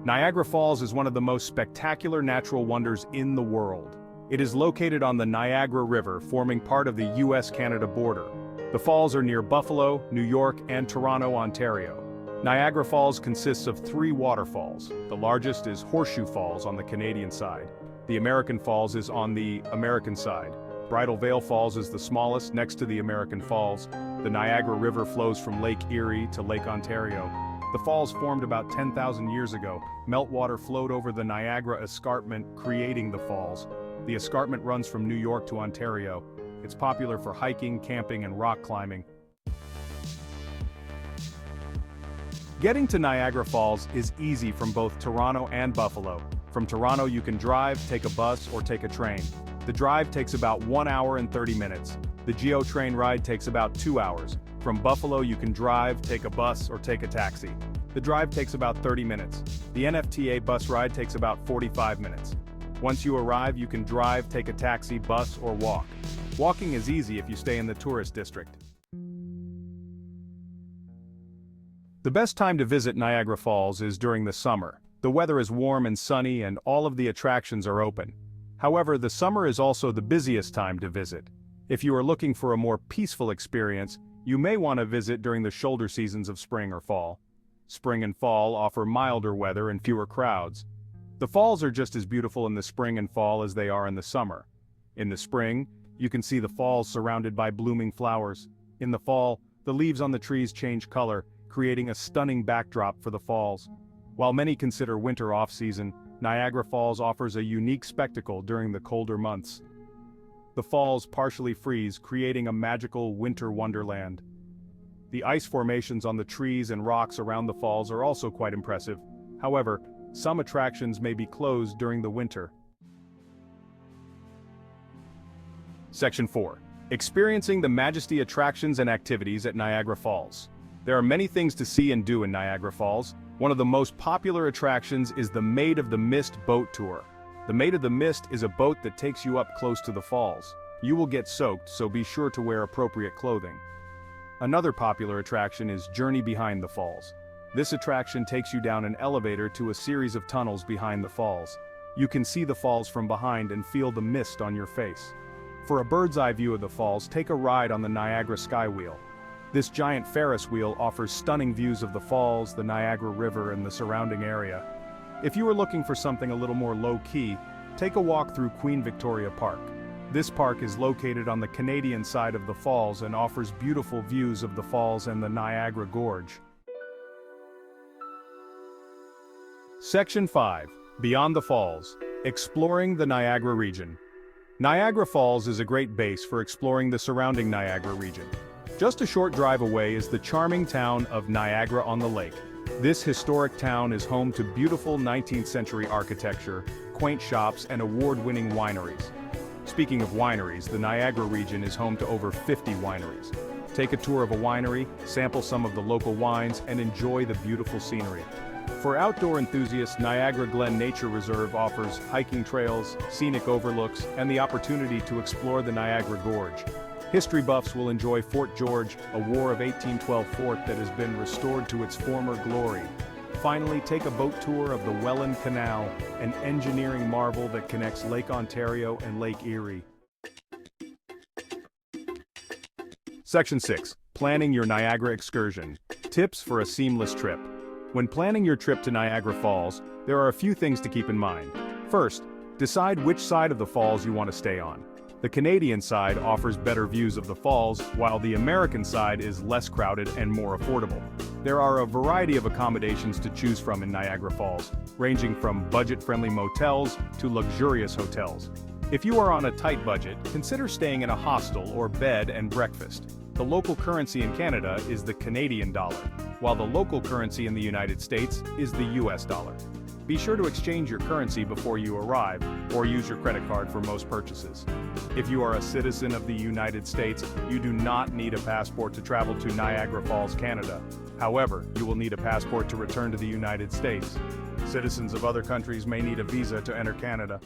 Niagara Falls is one of the most spectacular natural wonders in the world. It is located on the Niagara River, forming part of the US-Canada border. The falls are near Buffalo, New York, and Toronto, Ontario. Niagara Falls consists of 3 waterfalls. The largest is Horseshoe Falls on the Canadian side. The American Falls is on the American side. Bridal Veil Falls is the smallest, next to the American Falls. The Niagara River flows from Lake Erie to Lake Ontario. The falls formed about 10,000 years ago. Meltwater flowed over the Niagara Escarpment, creating the falls. The escarpment runs from New York to Ontario. It's popular for hiking, camping, and rock climbing. Getting to Niagara Falls is easy from both Toronto and Buffalo. From Toronto you can drive, take a bus, or take a train. The drive takes about 1 hour and 30 minutes. The GO train ride takes about 2 hours. From Buffalo you can drive, take a bus, or take a taxi. The drive takes about 30 minutes. The NFTA bus ride takes about 45 minutes. Once you arrive you can drive, take a taxi, bus, or walk. Walking is easy if you stay in the tourist district. The best time to visit Niagara Falls is during the summer. The weather is warm and sunny and all of the attractions are open. However, the summer is also the busiest time to visit. If you are looking for a more peaceful experience, you may want to visit during the shoulder seasons of spring or fall. Spring and fall offer milder weather and fewer crowds. The falls are just as beautiful in the spring and fall as they are in the summer. In the spring, you can see the falls surrounded by blooming flowers. In the fall, the leaves on the trees change color, creating a stunning backdrop for the falls. While many consider winter off-season, Niagara Falls offers a unique spectacle during the colder months. The falls partially freeze, creating a magical winter wonderland. The ice formations on the trees and rocks around the falls are also quite impressive. However, some attractions may be closed during the winter. Section 4. Experiencing the majesty attractions and activities at Niagara Falls. There are many things to see and do in Niagara Falls. One of the most popular attractions is the Maid of the Mist boat tour. The Maid of the Mist is a boat that takes you up close to the falls. You will get soaked, so be sure to wear appropriate clothing. Another popular attraction is Journey Behind the Falls. This attraction takes you down an elevator to a series of tunnels behind the falls. You can see the falls from behind and feel the mist on your face. For a bird's-eye view of the falls, take a ride on the Niagara Skywheel. This giant Ferris wheel offers stunning views of the falls, the Niagara River, and the surrounding area. If you are looking for something a little more low-key, take a walk through Queen Victoria Park. This park is located on the Canadian side of the falls and offers beautiful views of the falls and the Niagara Gorge. Section 5. Beyond the Falls. Exploring the Niagara region. Niagara Falls is a great base for exploring the surrounding Niagara region. Just a short drive away is the charming town of Niagara-on-the-Lake. This historic town is home to beautiful 19th century architecture, quaint shops, and award-winning wineries. Speaking of wineries, the Niagara region is home to over 50 wineries. Take a tour of a winery, sample some of the local wines, and enjoy the beautiful scenery. For outdoor enthusiasts, Niagara Glen Nature Reserve offers hiking trails, scenic overlooks, and the opportunity to explore the Niagara Gorge. History buffs will enjoy Fort George, a War of 1812 fort that has been restored to its former glory. Finally, take a boat tour of the Welland Canal, an engineering marvel that connects Lake Ontario and Lake Erie. Section 6. Planning your Niagara excursion. Tips for a seamless trip. When planning your trip to Niagara Falls, there are a few things to keep in mind. First, decide which side of the falls you want to stay on. The Canadian side offers better views of the falls, while the American side is less crowded and more affordable. There are a variety of accommodations to choose from in Niagara Falls, ranging from budget-friendly motels to luxurious hotels. If you are on a tight budget, consider staying in a hostel or bed and breakfast. The local currency in Canada is the Canadian dollar, while the local currency in the United States is the US dollar. Be sure to exchange your currency before you arrive, or use your credit card for most purchases. If you are a citizen of the United States, you do not need a passport to travel to Niagara Falls, Canada. However, you will need a passport to return to the United States. Citizens of other countries may need a visa to enter Canada.